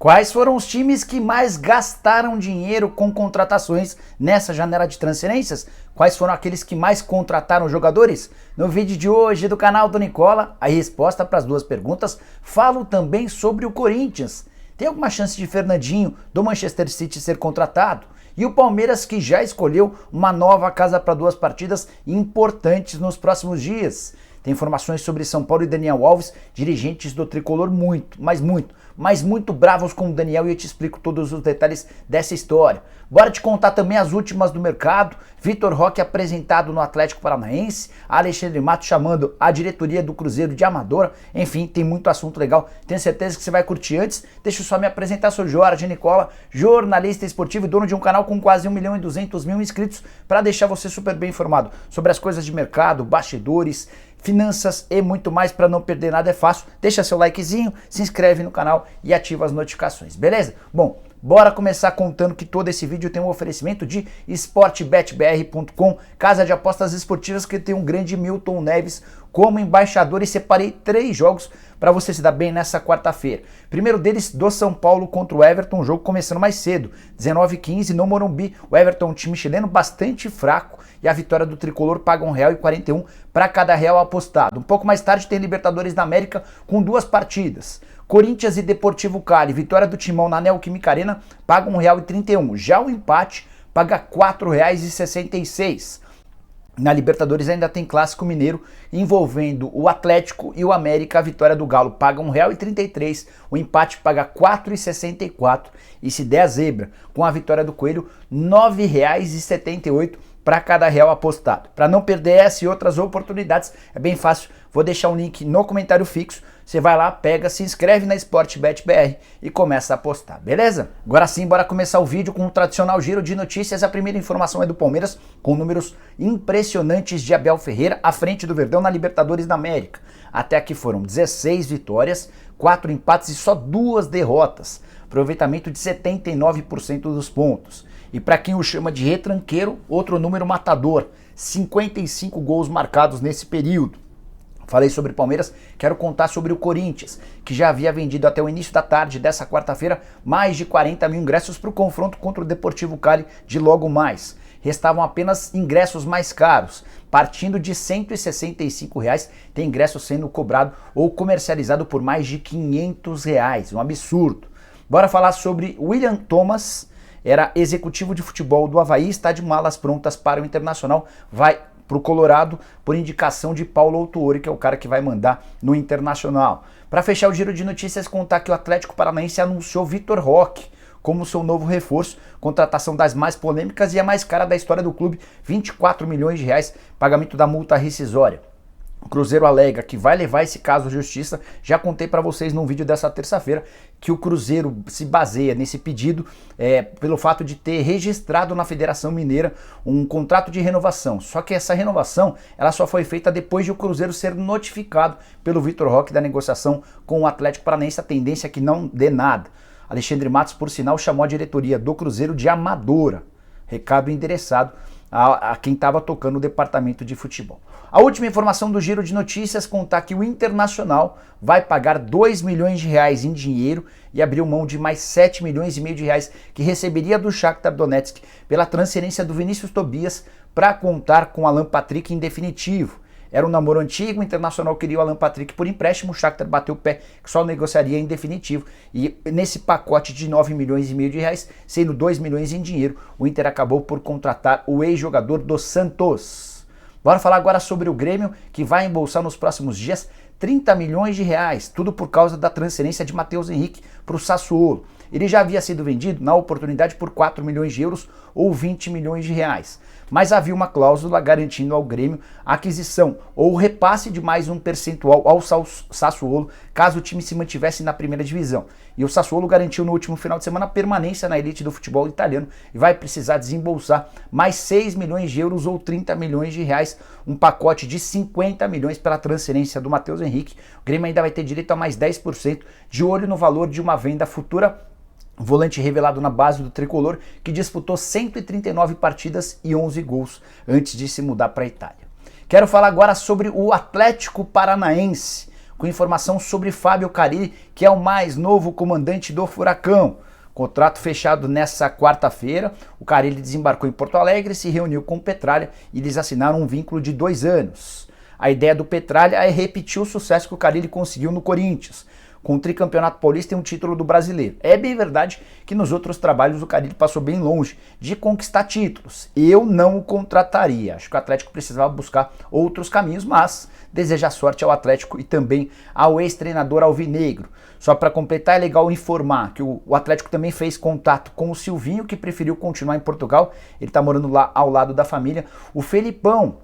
Quais foram os times que mais gastaram dinheiro com contratações nessa janela de transferências? Quais foram aqueles que mais contrataram jogadores? No vídeo de hoje do canal do Nicola, a resposta para as duas perguntas. Falo também sobre o Corinthians. Tem alguma chance de Fernandinho do Manchester City ser contratado? E o Palmeiras, que já escolheu uma nova casa para duas partidas importantes nos próximos dias. Tem informações sobre São Paulo e Daniel Alves, dirigentes do Tricolor muito bravos com o Daniel, e eu te explico todos os detalhes dessa história. Bora te contar também as últimas do mercado. Vitor Roque apresentado no Atlético Paranaense, Alexandre Matos chamando a diretoria do Cruzeiro de amadora. Enfim, tem muito assunto legal, tenho certeza que você vai curtir. Antes, deixa eu só me apresentar, sou Jorge Nicola, jornalista esportivo e dono de um canal com quase 1.200.000 inscritos, para deixar você super bem informado sobre as coisas de mercado, bastidores, finanças e muito mais. Para não perder nada é fácil, deixa seu likezinho, se inscreve no canal e ativa as notificações, beleza? Bom, bora começar contando que todo esse vídeo tem um oferecimento de sportbetbr.com, casa de apostas esportivas que tem um grande Milton Neves como embaixador, e separei 3 jogos para você se dar bem nessa quarta-feira. Primeiro deles, do São Paulo contra o Everton, um jogo começando mais cedo, 19h15 no Morumbi. O Everton é um time chileno bastante fraco e a vitória do Tricolor paga R$1,41 para cada real apostado. Um pouco mais tarde tem Libertadores da América com 2 partidas. Corinthians e Deportivo Cali, vitória do Timão na Neoquímica Arena, paga R$1,31. Já o empate paga R$4,66. Na Libertadores ainda tem Clássico Mineiro envolvendo o Atlético e o América. A vitória do Galo paga R$1,33, o empate paga R$4,64, e se der a zebra com a vitória do Coelho, R$9,78 para cada real apostado. Para não perder essa e outras oportunidades, é bem fácil, vou deixar um link no comentário fixo. Você vai lá, pega, se inscreve na SportBetBR e começa a apostar, beleza? Agora sim, bora começar o vídeo com o tradicional giro de notícias. A primeira informação é do Palmeiras, com números impressionantes de Abel Ferreira à frente do Verdão na Libertadores da América. Até aqui foram 16 vitórias, 4 empates e só 2 derrotas. Aproveitamento de 79% dos pontos. E para quem o chama de retranqueiro, outro número matador, 55 gols marcados nesse período. Falei sobre Palmeiras, quero contar sobre o Corinthians, que já havia vendido até o início da tarde dessa quarta-feira mais de 40 mil ingressos para o confronto contra o Deportivo Cali de logo mais. Restavam apenas ingressos mais caros, partindo de R$165, tem ingresso sendo cobrado ou comercializado por mais de R$500, um absurdo. Bora falar sobre William Thomas, era executivo de futebol do Avaí, está de malas prontas para o Internacional, vai para o Colorado por indicação de Paulo Autuori, que é o cara que vai mandar no Internacional. Para fechar o giro de notícias, contar que o Atlético Paranaense anunciou Vitor Roque como seu novo reforço, contratação das mais polêmicas e a mais cara da história do clube, R$24 milhões, pagamento da multa rescisória. O Cruzeiro alega que vai levar esse caso à justiça. Já contei para vocês num vídeo dessa terça-feira que o Cruzeiro se baseia nesse pedido pelo fato de ter registrado na Federação Mineira um contrato de renovação. Só que essa renovação ela só foi feita depois de o Cruzeiro ser notificado pelo Vitor Roque da negociação com o Atlético Paranaense. A tendência é que não dê nada. Alexandre Matos, por sinal, chamou a diretoria do Cruzeiro de amadora. Recado endereçado a quem estava tocando o departamento de futebol. A última informação do giro de notícias, contar que o Internacional vai pagar R$2 milhões em dinheiro e abriu mão de mais R$7,5 milhões que receberia do Shakhtar Donetsk pela transferência do Vinícius Tobias para contar com Alan Patrick em definitivo. Era um namoro antigo, o Internacional queria o Alan Patrick por empréstimo, o Shakhtar bateu o pé que só negociaria em definitivo, e nesse pacote de R$9,5 milhões, sendo R$2 milhões em dinheiro, o Inter acabou por contratar o ex-jogador do Santos. Bora falar agora sobre o Grêmio, que vai embolsar nos próximos dias R$30 milhões, tudo por causa da transferência de Matheus Henrique para o Sassuolo. Ele já havia sido vendido na oportunidade por €4 milhões ou R$20 milhões. Mas havia uma cláusula garantindo ao Grêmio a aquisição ou repasse de mais um percentual ao Sassuolo, caso o time se mantivesse na primeira divisão. E o Sassuolo garantiu no último final de semana a permanência na elite do futebol italiano e vai precisar desembolsar mais €6 milhões ou R$30 milhões, um pacote de R$50 milhões pela transferência do Matheus Henrique. O Grêmio ainda vai ter direito a mais 10%, de olho no valor de uma venda futura. Volante revelado na base do Tricolor, que disputou 139 partidas e 11 gols antes de se mudar para a Itália. Quero falar agora sobre o Atlético Paranaense. com informação sobre Fábio Carille, que é o mais novo comandante do Furacão. Contrato fechado nessa quarta-feira, o Carille desembarcou em Porto Alegre, se reuniu com o Petralha e eles assinaram um vínculo de 2 anos. A ideia do Petralha é repetir o sucesso que o Carille conseguiu no Corinthians, com o tricampeonato paulista e um título do brasileiro. É bem verdade que nos outros trabalhos o Carille passou bem longe de conquistar títulos. Eu não o contrataria. Acho que o Atlético precisava buscar outros caminhos, mas deseja sorte ao Atlético e também ao ex-treinador alvinegro. Só para completar, é legal informar que o Atlético também fez contato com o Silvinho, que preferiu continuar em Portugal. Ele está morando lá ao lado da família. O Felipão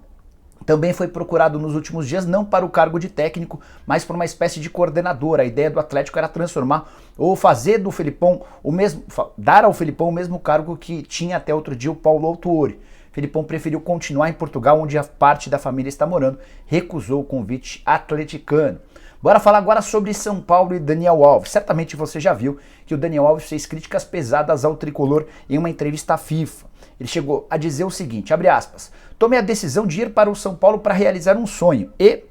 também foi procurado nos últimos dias, não para o cargo de técnico, mas por uma espécie de coordenador. A ideia do Atlético era transformar ou fazer do Felipão o mesmo, dar ao Felipão o mesmo cargo que tinha até outro dia o Paulo Autuori. Felipão preferiu continuar em Portugal, onde a parte da família está morando, recusou o convite atleticano. Bora falar agora sobre São Paulo e Daniel Alves. Certamente você já viu que o Daniel Alves fez críticas pesadas ao tricolor em uma entrevista à FIFA. Ele chegou a dizer o seguinte, abre aspas, tomei a decisão de ir para o São Paulo para realizar um sonho e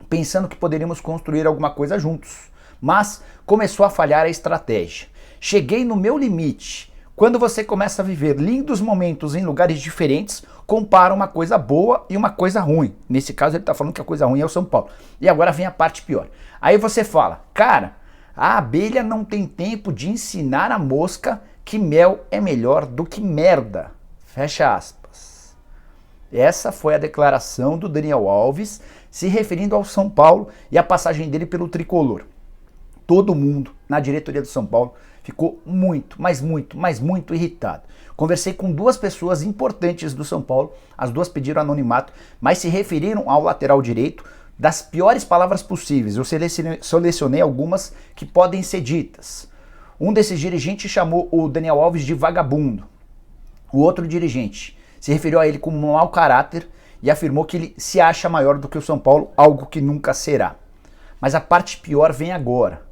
pensando que poderíamos construir alguma coisa juntos, mas começou a falhar a estratégia. Cheguei no meu limite. Quando você começa a viver lindos momentos em lugares diferentes, compara uma coisa boa e uma coisa ruim. Nesse caso ele está falando que a coisa ruim é o São Paulo. E agora vem a parte pior. Aí você fala, cara, a abelha não tem tempo de ensinar a mosca que mel é melhor do que merda. Fecha aspas. Essa foi a declaração do Daniel Alves se referindo ao São Paulo e a passagem dele pelo tricolor. Todo mundo na diretoria do São Paulo ficou muito, mas muito irritado. Conversei com 2 pessoas importantes do São Paulo, as 2 pediram anonimato, mas se referiram ao lateral direito das piores palavras possíveis. Eu selecionei algumas que podem ser ditas. Um desses dirigentes chamou o Daniel Alves de vagabundo. O outro dirigente se referiu a ele como um mau caráter e afirmou que ele se acha maior do que o São Paulo, algo que nunca será. Mas a parte pior vem agora.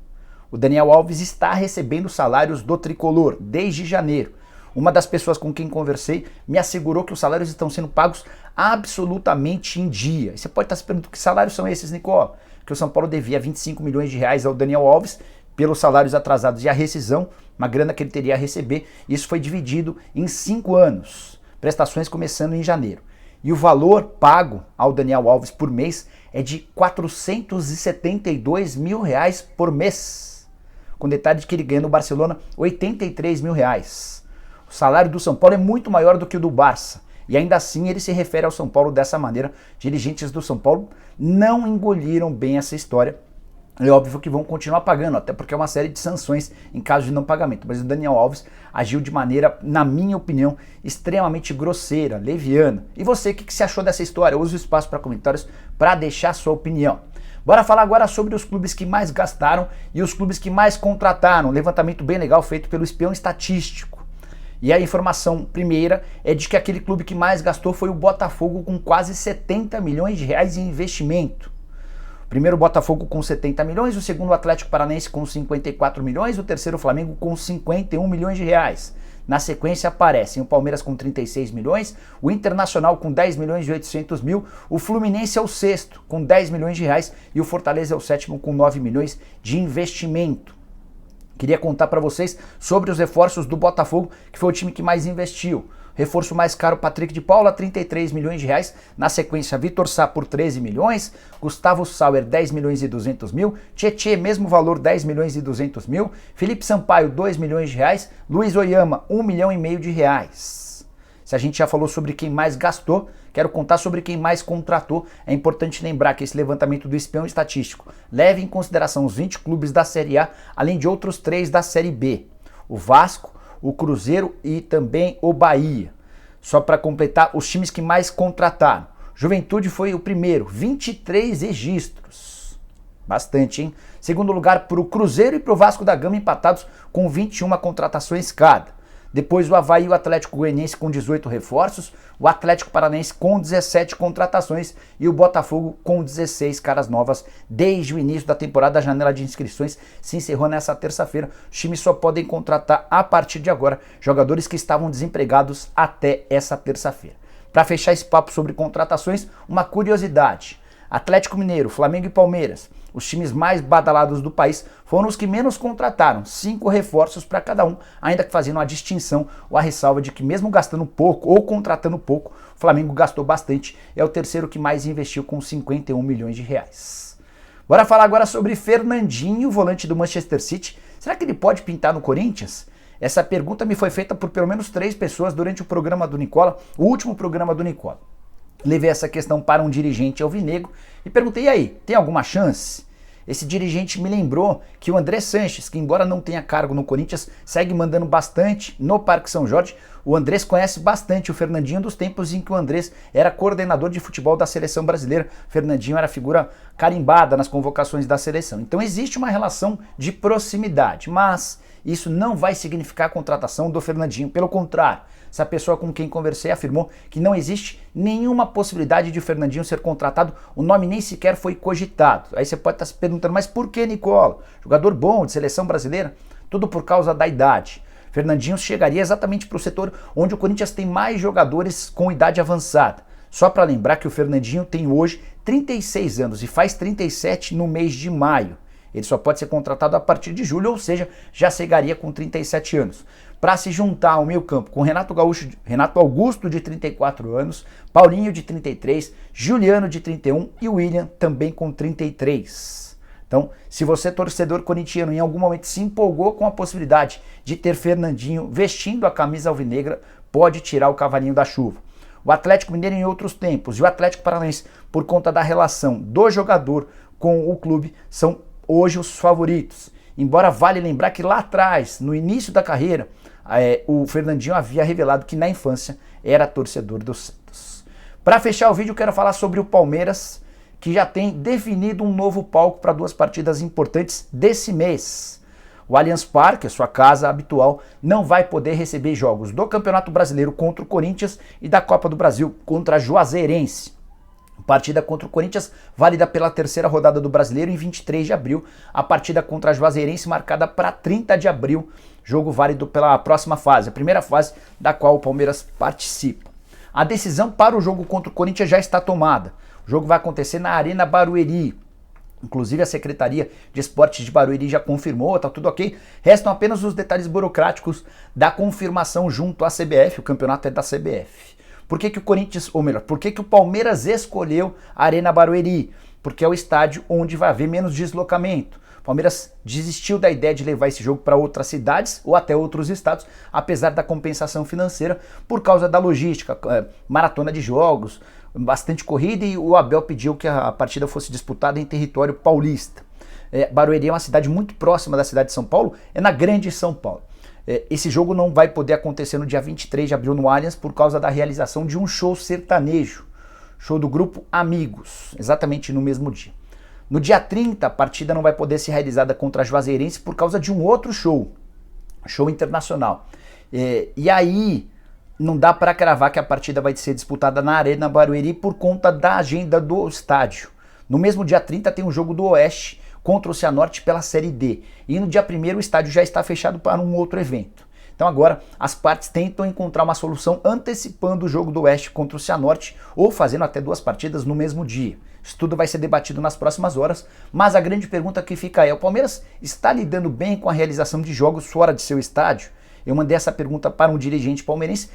O Daniel Alves está recebendo salários do tricolor desde janeiro. Uma das pessoas com quem conversei me assegurou que os salários estão sendo pagos absolutamente em dia. E você pode estar se perguntando que salários são esses, Nicola? Que o São Paulo devia 25 milhões de reais ao Daniel Alves pelos salários atrasados e a rescisão, uma grana que ele teria a receber. Isso foi dividido em 5 anos, prestações começando em janeiro. E o valor pago ao Daniel Alves por mês é de 472 mil reais por mês. Com detalhe de que ele ganha no Barcelona 83 mil reais. O salário do São Paulo é muito maior do que o do Barça. E ainda assim ele se refere ao São Paulo dessa maneira. Dirigentes do São Paulo não engoliram bem essa história. É óbvio que vão continuar pagando, até porque é uma série de sanções em caso de não pagamento. Mas o Daniel Alves agiu de maneira, na minha opinião, extremamente grosseira, leviana. E você, o que você achou dessa história? Use o espaço para comentários para deixar sua opinião. Bora falar agora sobre os clubes que mais gastaram e os clubes que mais contrataram. Um levantamento bem legal feito pelo Espião Estatístico. E a informação primeira é de que aquele clube que mais gastou foi o Botafogo, com quase 70 milhões de reais em investimento. Primeiro o Botafogo com 70 milhões, o segundo o Atlético Paranaense com 54 milhões, o terceiro o Flamengo com 51 milhões de reais. Na sequência aparecem o Palmeiras com 36 milhões, o Internacional com 10 milhões e 800 mil, o Fluminense é o sexto com 10 milhões de reais e o Fortaleza é o sétimo com 9 milhões de investimento. Queria contar para vocês sobre os reforços do Botafogo, que foi o time que mais investiu. Reforço mais caro, Patrick de Paula, 33 milhões de reais. Na sequência, Vitor Sá por 13 milhões. Gustavo Sauer, 10 milhões e 200 mil. Tietê, mesmo valor, 10 milhões e 200 mil. Felipe Sampaio, 2 milhões de reais. Luiz Oyama, 1 milhão e meio de reais. Se a gente já falou sobre quem mais gastou, quero contar sobre quem mais contratou. É importante lembrar que esse levantamento do Espião Estatístico leva em consideração os 20 clubes da Série A, além de outros 3 da Série B. O Vasco, o Cruzeiro e também o Bahia. Só para completar, os times que mais contrataram. Juventude foi o primeiro, 23 registros. Bastante, hein? Segundo lugar para o Cruzeiro e para o Vasco da Gama, empatados com 21 contratações cada. Depois o Avaí e o Atlético Goianiense com 18 reforços, o Atlético Paranaense com 17 contratações e o Botafogo com 16 caras novas desde o início da temporada. A janela de inscrições se encerrou nessa terça-feira. Os times só podem contratar a partir de agora jogadores que estavam desempregados até essa terça-feira. Para fechar esse papo sobre contratações, uma curiosidade. Atlético Mineiro, Flamengo e Palmeiras. os times mais badalados do país foram os que menos contrataram, 5 reforços para cada um, ainda que fazendo a distinção ou a ressalva de que mesmo gastando pouco ou contratando pouco, o Flamengo gastou bastante, é o terceiro que mais investiu com 51 milhões de reais. Bora falar agora sobre Fernandinho, volante do Manchester City. Será que ele pode pintar no Corinthians? Essa pergunta me foi feita por pelo menos 3 pessoas durante o programa do Nicola, o último programa do Nicola. Levei essa questão para um dirigente alvinegro e perguntei, e aí, tem alguma chance? Esse dirigente me lembrou que o André Sanches, que embora não tenha cargo no Corinthians, segue mandando bastante no Parque São Jorge. O Andrés conhece bastante o Fernandinho dos tempos em que o Andrés era coordenador de futebol da seleção brasileira. O Fernandinho era figura carimbada nas convocações da seleção. Então existe uma relação de proximidade, mas isso não vai significar a contratação do Fernandinho. Pelo contrário, essa pessoa com quem conversei afirmou que não existe nenhuma possibilidade de o Fernandinho ser contratado, o nome nem sequer foi cogitado. Aí você pode estar se perguntando, mas por que, Nicola? Jogador bom, de seleção brasileira? Tudo por causa da idade. Fernandinho chegaria exatamente para o setor onde o Corinthians tem mais jogadores com idade avançada. Só para lembrar que o Fernandinho tem hoje 36 anos e faz 37 no mês de maio. Ele só pode ser contratado a partir de julho, ou seja, já chegaria com 37 anos. Para se juntar ao meio campo com Renato Augusto de 34 anos, Paulinho de 33, Juliano de 31 e William também com 33. Então, se você, torcedor corintiano, em algum momento se empolgou com a possibilidade de ter Fernandinho vestindo a camisa alvinegra, pode tirar o cavalinho da chuva. O Atlético Mineiro em outros tempos e o Atlético Paranaense, por conta da relação do jogador com o clube, são hoje os favoritos. Embora vale lembrar que lá atrás, no início da carreira, o Fernandinho havia revelado que na infância era torcedor do Santos. Para fechar o vídeo, eu quero falar sobre o Palmeiras, que já tem definido um novo palco para 2 partidas importantes desse mês. O Allianz Parque, a sua casa habitual, não vai poder receber jogos do Campeonato Brasileiro contra o Corinthians e da Copa do Brasil contra a Juazeirense. Partida contra o Corinthians, válida pela 3ª rodada do Brasileiro em 23 de abril. A partida contra a Juazeirense marcada para 30 de abril, jogo válido pela próxima fase, a primeira fase da qual o Palmeiras participa. A decisão para o jogo contra o Corinthians já está tomada. O jogo vai acontecer na Arena Barueri. Inclusive a Secretaria de Esportes de Barueri já confirmou, tá tudo ok. Restam apenas os detalhes burocráticos da confirmação junto à CBF, o campeonato é da CBF. Por que o Corinthians, ou melhor, por que o Palmeiras escolheu a Arena Barueri? Porque é o estádio onde vai haver menos deslocamento. O Palmeiras desistiu da ideia de levar esse jogo para outras cidades ou até outros estados, apesar da compensação financeira, por causa da logística, maratona de jogos, bastante corrida, e o Abel pediu que a partida fosse disputada em território paulista. Barueri é uma cidade muito próxima da cidade de São Paulo, é na Grande São Paulo. Esse jogo não vai poder acontecer no dia 23 de abril no Allianz por causa da realização de um show sertanejo, show do grupo Amigos, exatamente no mesmo dia. No dia 30, a partida não vai poder ser realizada contra a Juazeirense por causa de um outro show internacional. E aí não dá para cravar que a partida vai ser disputada na Arena Barueri por conta da agenda do estádio. No mesmo dia 30 tem um jogo do Oeste contra o Cianorte pela Série D. E no dia 1º o estádio já está fechado para um outro evento. Então agora as partes tentam encontrar uma solução antecipando o jogo do Oeste contra o Cianorte ou fazendo até 2 partidas no mesmo dia. Isso tudo vai ser debatido nas próximas horas, mas a grande pergunta que fica é: o Palmeiras está lidando bem com a realização de jogos fora de seu estádio? Eu mandei essa pergunta para um dirigente palmeirense,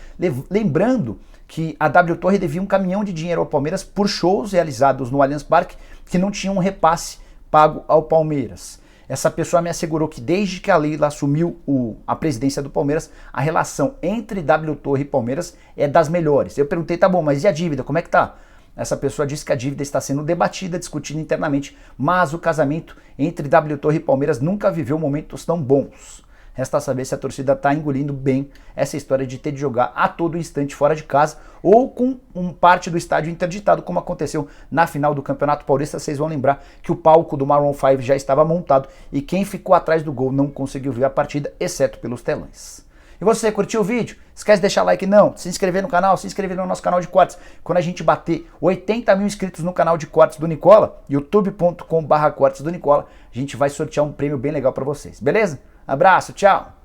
lembrando que a W Torre devia um caminhão de dinheiro ao Palmeiras por shows realizados no Allianz Parque que não tinham um repasse pago ao Palmeiras. Essa pessoa me assegurou que desde que a Leila assumiu a presidência do Palmeiras, a relação entre W Torre e Palmeiras é das melhores. Eu perguntei, tá bom, mas e a dívida, como é que tá? Essa pessoa disse que a dívida está sendo debatida, discutida internamente, mas o casamento entre W Torre e Palmeiras nunca viveu momentos tão bons. Resta saber se a torcida está engolindo bem essa história de ter de jogar a todo instante fora de casa ou com parte do estádio interditado, como aconteceu na final do Campeonato Paulista. Vocês vão lembrar que o palco do Maroon 5 já estava montado e quem ficou atrás do gol não conseguiu ver a partida, exceto pelos telões. E você, curtiu o vídeo? Esquece de deixar like não, se inscrever no canal, se inscrever no nosso canal de cortes. Quando a gente bater 80 mil inscritos no canal de cortes do Nicola, youtube.com/cortes do Nicola, a gente vai sortear um prêmio bem legal para vocês, beleza? Abraço, tchau!